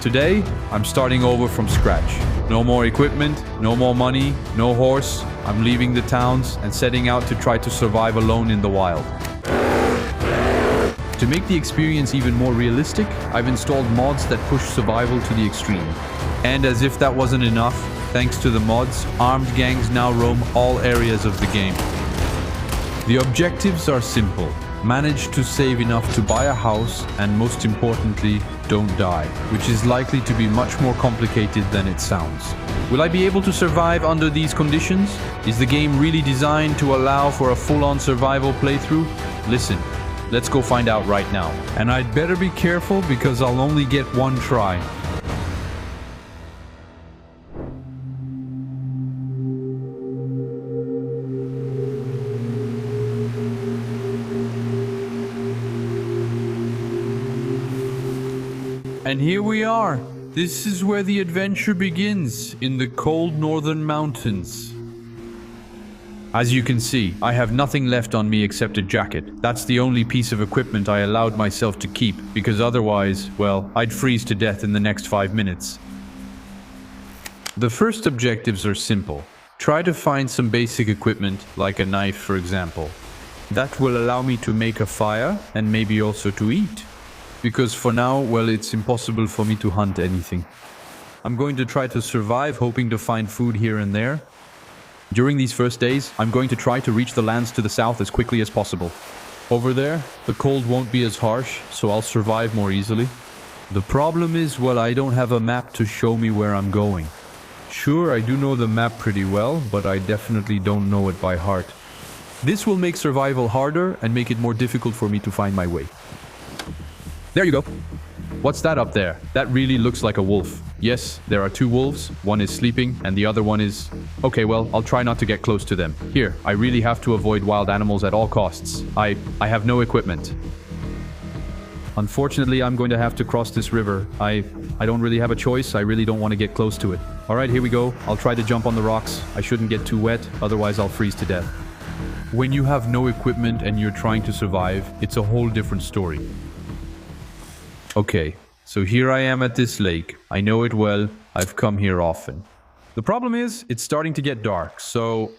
Today, I'm starting over from scratch. No more equipment, no more money, no horse. I'm leaving the towns and setting out to try to survive alone in the wild. To make the experience even more realistic, I've installed mods that push survival to the extreme. And as if that wasn't enough, thanks to the mods, armed gangs now roam all areas of the game. The objectives are simple. Manage to save enough to buy a house and, most importantly, don't die, which is likely to be much more complicated than it sounds. Will I be able to survive under these conditions? Is the game really designed to allow for a full-on survival playthrough? Listen, let's go find out right now. And I'd better be careful because I'll only get one try. And here we are. This is where the adventure begins, in the cold northern mountains. As you can see, I have nothing left on me except a jacket. That's the only piece of equipment I allowed myself to keep, because otherwise, well, I'd freeze to death in the next 5 minutes. The first objectives are simple. Try to find some basic equipment, like a knife for example. That will allow me to make a fire, and maybe also to eat. Because for now, well, it's impossible for me to hunt anything. I'm going to try to survive, hoping to find food here and there. During these first days, I'm going to try to reach the lands to the south as quickly as possible. Over there, the cold won't be as harsh, so I'll survive more easily. The problem is, well, I don't have a map to show me where I'm going. Sure, I do know the map pretty well, but I definitely don't know it by heart. This will make survival harder and make it more difficult for me to find my way. There you go. What's that up there? That really looks like a wolf. Yes, there are 2 wolves. One is sleeping and the other one is... Okay, well, I'll try not to get close to them. Here, I really have to avoid wild animals at all costs. I have no equipment. Unfortunately, I'm going to have to cross this river. I don't really have a choice. I really don't want to get close to it. Alright, here we go. I'll try to jump on the rocks. I shouldn't get too wet, otherwise I'll freeze to death. When you have no equipment and you're trying to survive, it's a whole different story. Okay, so here I am at this lake. I know it well. I've come here often. The problem is, it's starting to get dark, so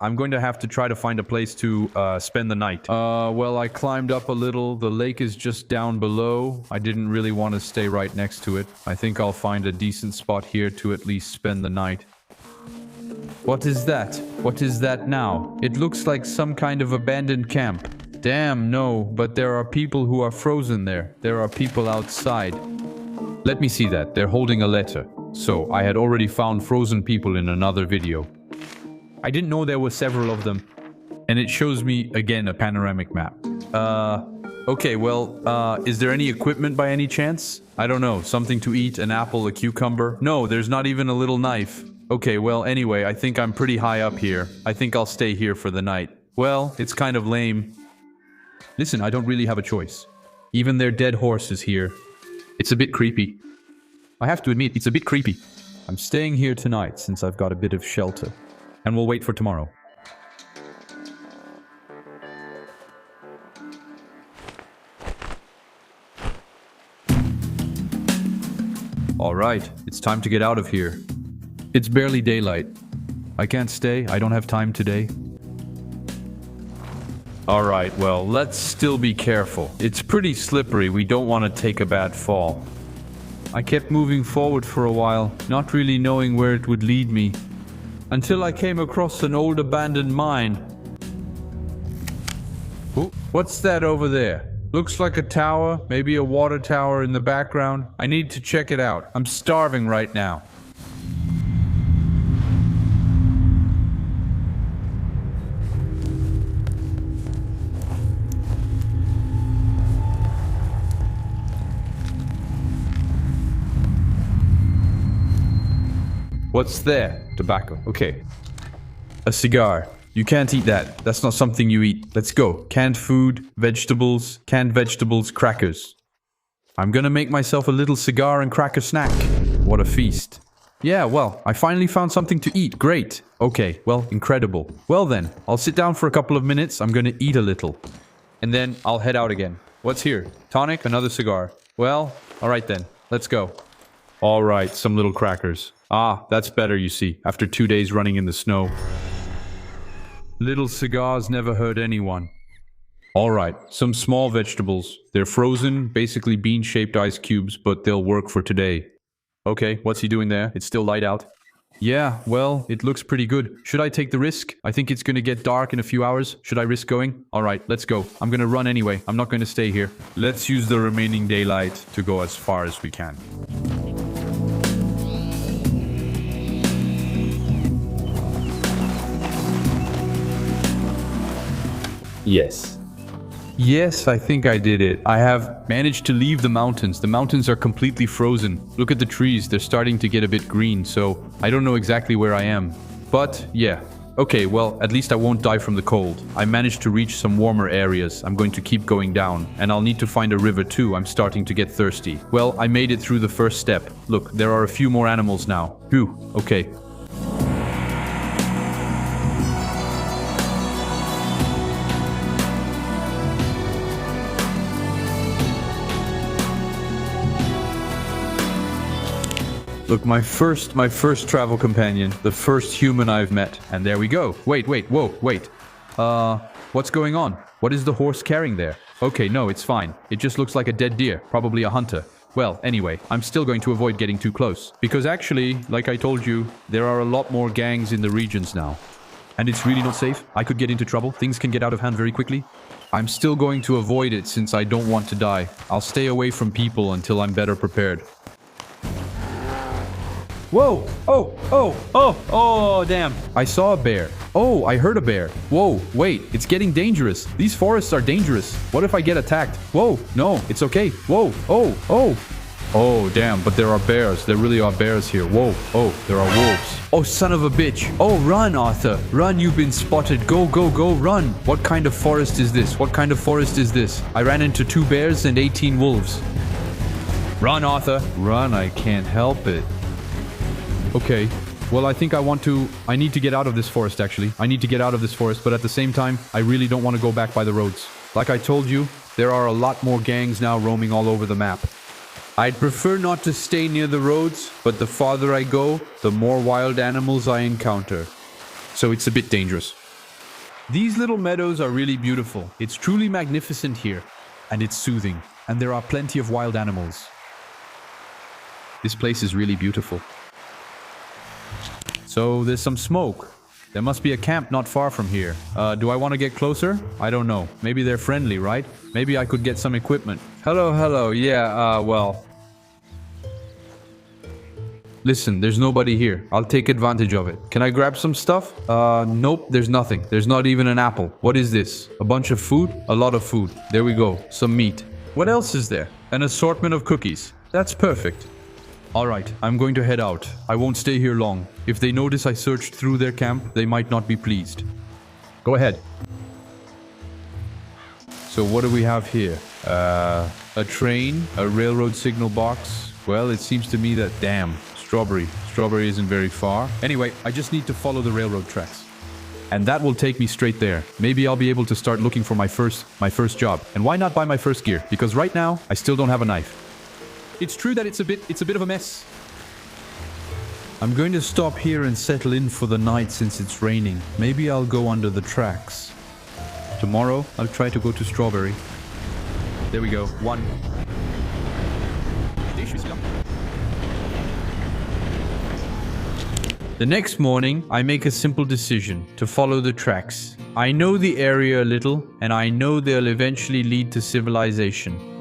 I'm going to have to try to find a place to spend the night. Well, I climbed up a little. The lake is just down below. I didn't really want to stay right next to it. I think I'll find a decent spot here to at least spend the night. What is that? What is that now? It looks like some kind of abandoned camp. Damn, no, but there are people who are frozen there. There are people outside. Let me see that. They're holding a letter. So, I had already found frozen people in another video. I didn't know there were several of them. And it shows me, again, a panoramic map. Okay, well, is there any equipment by any chance? I don't know, something to eat, an apple, a cucumber? No, there's not even a little knife. Okay, well, anyway, I think I'm pretty high up here. I think I'll stay here for the night. Well, it's kind of lame. Listen, I don't really have a choice. Even their dead horse is here. It's a bit creepy. I have to admit, it's a bit creepy. I'm staying here tonight since I've got a bit of shelter. And we'll wait for tomorrow. Alright, it's time to get out of here. It's barely daylight. I can't stay, I don't have time today. Alright, well, let's still be careful. It's pretty slippery, we don't want to take a bad fall. I kept moving forward for a while, not really knowing where it would lead me. Until I came across an old abandoned mine. Ooh, what's that over there? Looks like a tower, maybe a water tower in the background. I need to check it out. I'm starving right now. What's there? Tobacco. Okay. A cigar. You can't eat that. That's not something you eat. Let's go. Canned food, vegetables, crackers. I'm gonna make myself a little cigar and cracker snack. What a feast. Yeah, well, I finally found something to eat. Great. Okay, well, incredible. Well then, I'll sit down for a couple of minutes. I'm gonna eat a little. And then I'll head out again. What's here? Tonic, another cigar. Well, alright then. Let's go. Alright, some little crackers. Ah, that's better, you see, after 2 days running in the snow. Little cigars never hurt anyone. Alright, some small vegetables. They're frozen, basically bean-shaped ice cubes, but they'll work for today. Okay, what's he doing there? It's still light out. Yeah, well, it looks pretty good. Should I take the risk? I think it's gonna get dark in a few hours. Should I risk going? Alright, let's go. I'm gonna run anyway. I'm not gonna stay here. Let's use the remaining daylight to go as far as we can. Yes. Yes, I think I did it. I have managed to leave the mountains. The mountains are completely frozen. Look at the trees. They're starting to get a bit green, so I don't know exactly where I am. But, yeah. Okay, well, at least I won't die from the cold. I managed to reach some warmer areas. I'm going to keep going down. And I'll need to find a river too. I'm starting to get thirsty. Well, I made it through the first step. Look, there are a few more animals now. Phew, okay. Look, my first travel companion, the first human I've met. And there we go. Wait, whoa, wait. What's going on? What is the horse carrying there? Okay, no, it's fine. It just looks like a dead deer, probably a hunter. Well, anyway, I'm still going to avoid getting too close. Because actually, like I told you, there are a lot more gangs in the regions now. And it's really not safe. I could get into trouble. Things can get out of hand very quickly. I'm still going to avoid it since I don't want to die. I'll stay away from people until I'm better prepared. Whoa! Oh, damn. I saw a bear. Oh, I heard a bear. Whoa, wait, it's getting dangerous. These forests are dangerous. What if I get attacked? Whoa, no, it's okay. Whoa, oh. Oh, damn, but there are bears. There really are bears here. Whoa, oh, there are wolves. Oh, son of a bitch. Oh, run, Arthur. Run, you've been spotted. Go, run. What kind of forest is this? I ran into 2 bears and 18 wolves. Run, Arthur. Run, I can't help it. Okay, well, I think I need to get out of this forest, actually. I need to get out of this forest, but at the same time, I really don't want to go back by the roads. Like I told you, there are a lot more gangs now roaming all over the map. I'd prefer not to stay near the roads, but the farther I go, the more wild animals I encounter. So it's a bit dangerous. These little meadows are really beautiful. It's truly magnificent here, and it's soothing, and there are plenty of wild animals. This place is really beautiful. So there's some smoke. There must be a camp not far from here. Do I want to get closer? I don't know. Maybe they're friendly, right? Maybe I could get some equipment. Hello. Yeah, well. Listen, there's nobody here. I'll take advantage of it. Can I grab some stuff? Nope, there's nothing. There's not even an apple. What is this? A bunch of food? A lot of food. There we go. Some meat. What else is there? An assortment of cookies. That's perfect. Alright, I'm going to head out. I won't stay here long. If they notice I searched through their camp, they might not be pleased. Go ahead. So what do we have here? A train? A railroad signal box? Well, it seems to me that, damn, strawberry. Strawberry isn't very far. Anyway, I just need to follow the railroad tracks. And that will take me straight there. Maybe I'll be able to start looking for my first job. And why not buy my first gear? Because right now, I still don't have a knife. It's true that it's a bit of a mess. I'm going to stop here and settle in for the night since it's raining. Maybe I'll go under the tracks. Tomorrow, I'll try to go to Strawberry. There we go. 1. The next morning, I make a simple decision to follow the tracks. I know the area a little, and I know they'll eventually lead to civilization.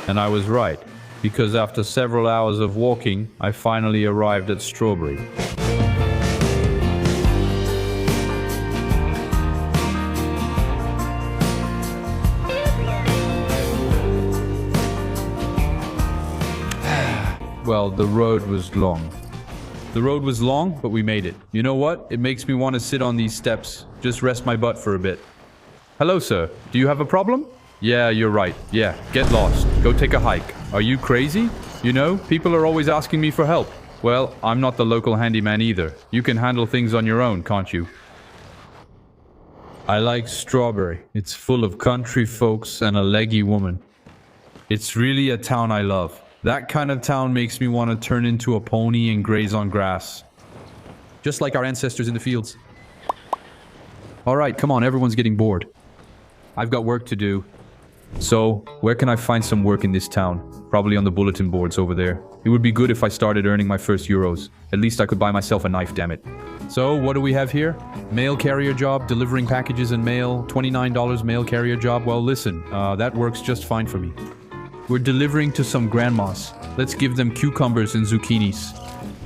And I was right, because after several hours of walking, I finally arrived at Strawberry. Well, the road was long. The road was long, but we made it. You know what? It makes me want to sit on these steps, just rest my butt for a bit. Hello, sir. Do you have a problem? Yeah, you're right. Yeah, get lost. Go take a hike. Are you crazy? You know, people are always asking me for help. Well, I'm not the local handyman either. You can handle things on your own, can't you? I like Strawberry. It's full of country folks and a leggy woman. It's really a town I love. That kind of town makes me want to turn into a pony and graze on grass. Just like our ancestors in the fields. Alright, come on, everyone's getting bored. I've got work to do. So, where can I find some work in this town? Probably on the bulletin boards over there. It would be good if I started earning my first euros. At least I could buy myself a knife, damn it. So, what do we have here? Mail carrier job, delivering packages and mail, $29 mail carrier job. Well, listen, that works just fine for me. We're delivering to some grandmas. Let's give them cucumbers and zucchinis.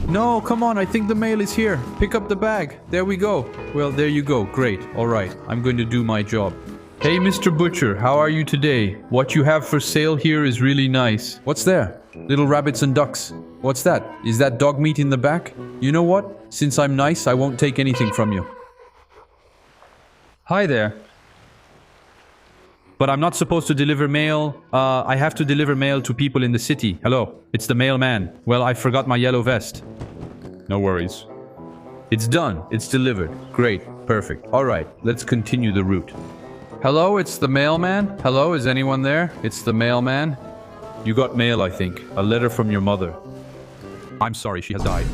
No, come on, I think the mail is here. Pick up the bag. There we go. Well, there you go. Great. Alright, I'm going to do my job. Hey, Mr. Butcher, how are you today? What you have for sale here is really nice. What's there? Little rabbits and ducks. What's that? Is that dog meat in the back? You know what? Since I'm nice, I won't take anything from you. Hi there. But I'm not supposed to deliver mail. I have to deliver mail to people in the city. Hello, it's the mailman. Well, I forgot my yellow vest. No worries. It's done. It's delivered. Great. Perfect. Alright, let's continue the route. Hello, it's the mailman. Hello, is anyone there? It's the mailman. You got mail, I think. A letter from your mother. I'm sorry, she has died.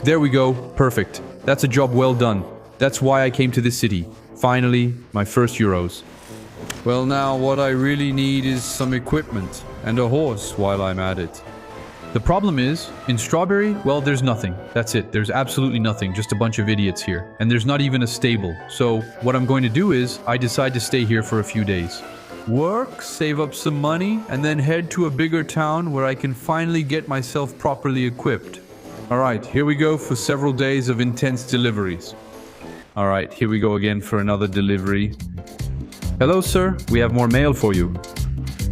There we go. Perfect. That's a job well done. That's why I came to this city. Finally, my first euros. Well, now what I really need is some equipment and a horse while I'm at it. The problem is, in Strawberry, well, there's nothing. That's it. There's absolutely nothing. Just a bunch of idiots here. And there's not even a stable. So, what I'm going to do is, I decide to stay here for a few days. Work, save up some money, and then head to a bigger town where I can finally get myself properly equipped. Alright, here we go for several days of intense deliveries. Alright, here we go again for another delivery. Hello, sir. We have more mail for you.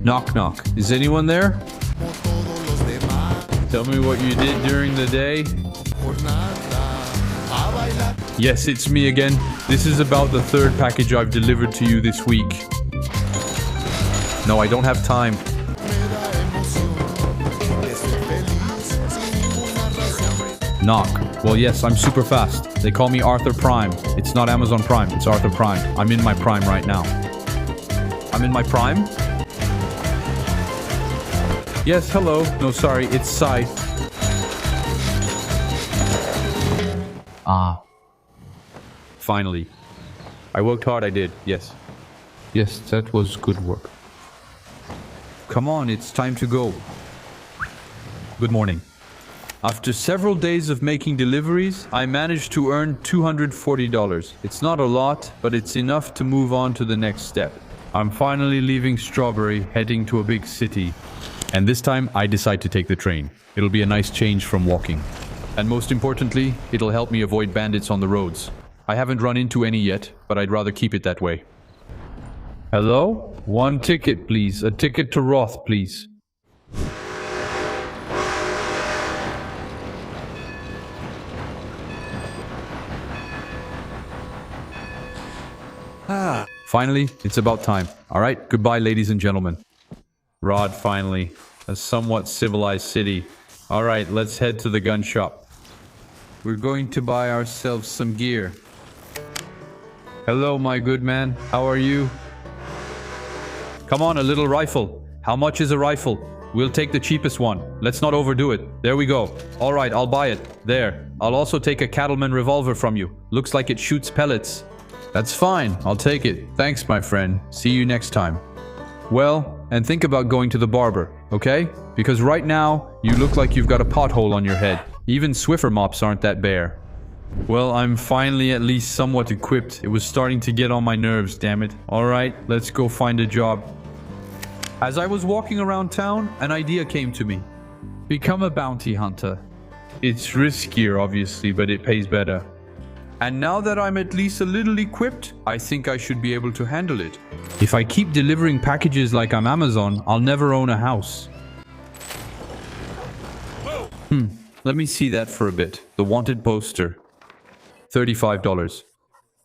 Knock, knock. Is anyone there? Tell me what you did during the day. Yes, it's me again. This is about the third package I've delivered to you this week. No, I don't have time. Knock. Well, yes, I'm super fast. They call me Arthur Prime. It's not Amazon Prime, it's Arthur Prime. I'm in my prime right now. I'm in my prime? Yes, hello. No, sorry, it's Sai. Ah. Finally. I worked hard, I did, yes. Yes, that was good work. Come on, it's time to go. Good morning. After several days of making deliveries, I managed to earn $240. It's not a lot, but it's enough to move on to the next step. I'm finally leaving Strawberry, heading to a big city. And this time, I decide to take the train. It'll be a nice change from walking. And most importantly, it'll help me avoid bandits on the roads. I haven't run into any yet, but I'd rather keep it that way. Hello? One ticket, please. A ticket to Roth, please. Finally, it's about time. Alright, goodbye, ladies and gentlemen. Rod, finally. A somewhat civilized city. Alright, let's head to the gun shop. We're going to buy ourselves some gear. Hello, my good man. How are you? Come on, a little rifle. How much is a rifle? We'll take the cheapest one. Let's not overdo it. There we go. Alright, I'll buy it. There. I'll also take a cattleman revolver from you. Looks like it shoots pellets. That's fine. I'll take it. Thanks, my friend. See you next time. Well, and think about going to the barber, okay? Because right now, you look like you've got a pothole on your head. Even Swiffer mops aren't that bare. Well, I'm finally at least somewhat equipped. It was starting to get on my nerves, damn it. Alright, let's go find a job. As I was walking around town, an idea came to me. Become a bounty hunter. It's riskier, obviously, but it pays better. And now that I'm at least a little equipped, I think I should be able to handle it. If I keep delivering packages like I'm Amazon, I'll never own a house. Let me see that for a bit. The wanted poster. $35.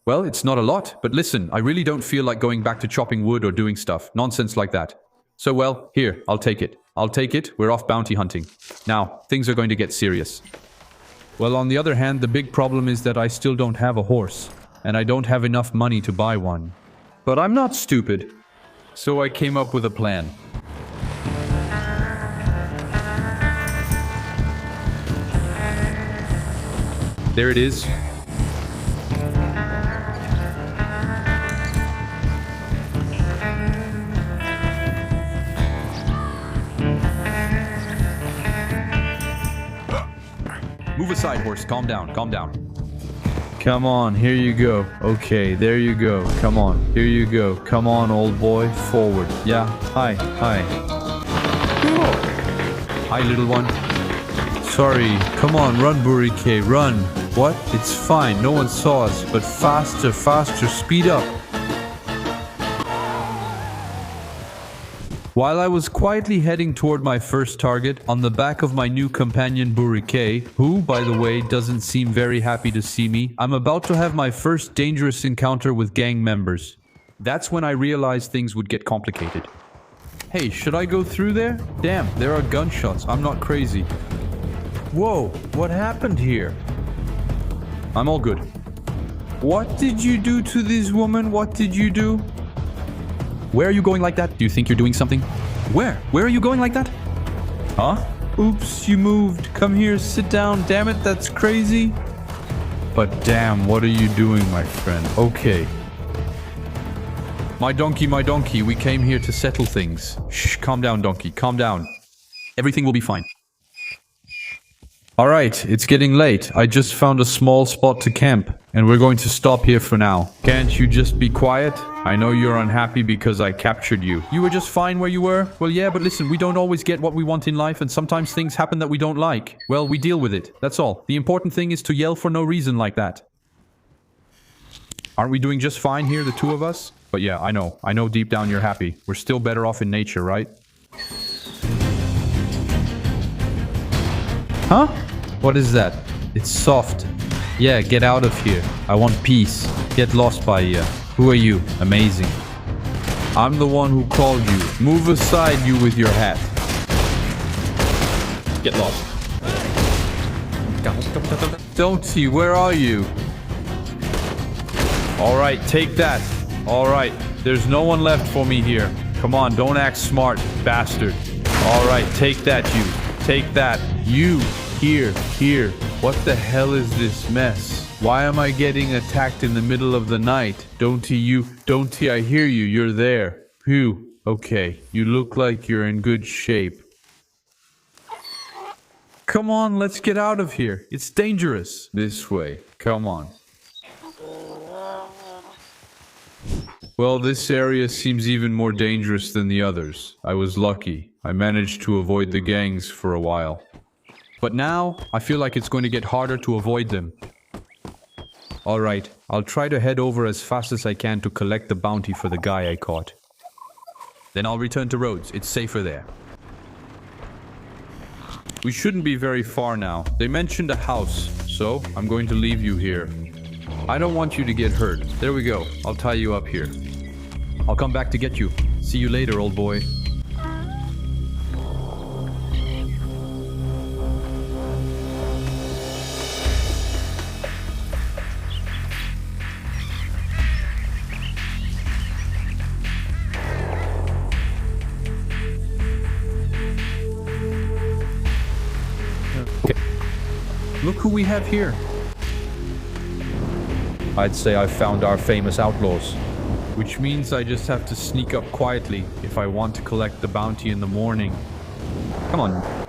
Well, it's not a lot, but listen, I really don't feel like going back to chopping wood or doing stuff. Nonsense like that. So well, here, I'll take it. I'll take it. We're off bounty hunting. Now, things are going to get serious. Well, on the other hand, the big problem is that I still don't have a horse, and I don't have enough money to buy one. But I'm not stupid, so I came up with a plan. There it is. Move aside, horse. Calm down. Calm down. Come on, here you go. Okay, there you go. Come on, here you go. Come on, old boy. Forward. Yeah. Hi. Hi. Hi, little one. Sorry. Come on, run, Burike. Run. What? It's fine. No one saw us. But faster, faster. Speed up. While I was quietly heading toward my first target, on the back of my new companion Burike, who, by the way, doesn't seem very happy to see me, I'm about to have my first dangerous encounter with gang members. That's when I realized things would get complicated. Hey, should I go through there? Damn, there are gunshots. I'm not crazy. Whoa, what happened here? I'm all good. What did you do to this woman? What did you do? Where are you going like that? Do you think you're doing something? Where? Where are you going like that? Huh? Oops, you moved. Come here, sit down. Damn it, that's crazy. But damn, what are you doing, my friend? Okay. My donkey, we came here to settle things. Shh, calm down, donkey, calm down. Everything will be fine. Alright, it's getting late. I just found a small spot to camp, and we're going to stop here for now. Can't you just be quiet? I know you're unhappy because I captured you. You were just fine where you were? Well, yeah, but listen, we don't always get what we want in life, and sometimes things happen that we don't like. Well, we deal with it. That's all. The important thing is to yell for no reason like that. Aren't we doing just fine here, the two of us? But yeah, I know. I know deep down you're happy. We're still better off in nature, right? Huh? What is that? It's soft. Yeah, get out of here. I want peace. Get lost by you. Who are you? Amazing. I'm the one who called you. Move aside, you with your hat. Get lost. Don't where are you? Alright, take that. Alright, there's no one left for me here. Come on, don't act smart, bastard. Alright, take that, you. Take that. You. Here. What the hell is this mess? Why am I getting attacked in the middle of the night? Don't I hear you, you're there. Phew. Okay, you look like you're in good shape. Come on, let's get out of here. It's dangerous. This way. Come on. Well, this area seems even more dangerous than the others. I was lucky. I managed to avoid the gangs for a while. But now, I feel like it's going to get harder to avoid them. Alright, I'll try to head over as fast as I can to collect the bounty for the guy I caught. Then I'll return to Rhodes. It's safer there. We shouldn't be very far now. They mentioned a house, so I'm going to leave you here. I don't want you to get hurt. There we go. I'll tie you up here. I'll come back to get you. See you later, old boy. Look who we have here. I'd say I've found our famous outlaws. Which means I just have to sneak up quietly if I want to collect the bounty in the morning. Come on.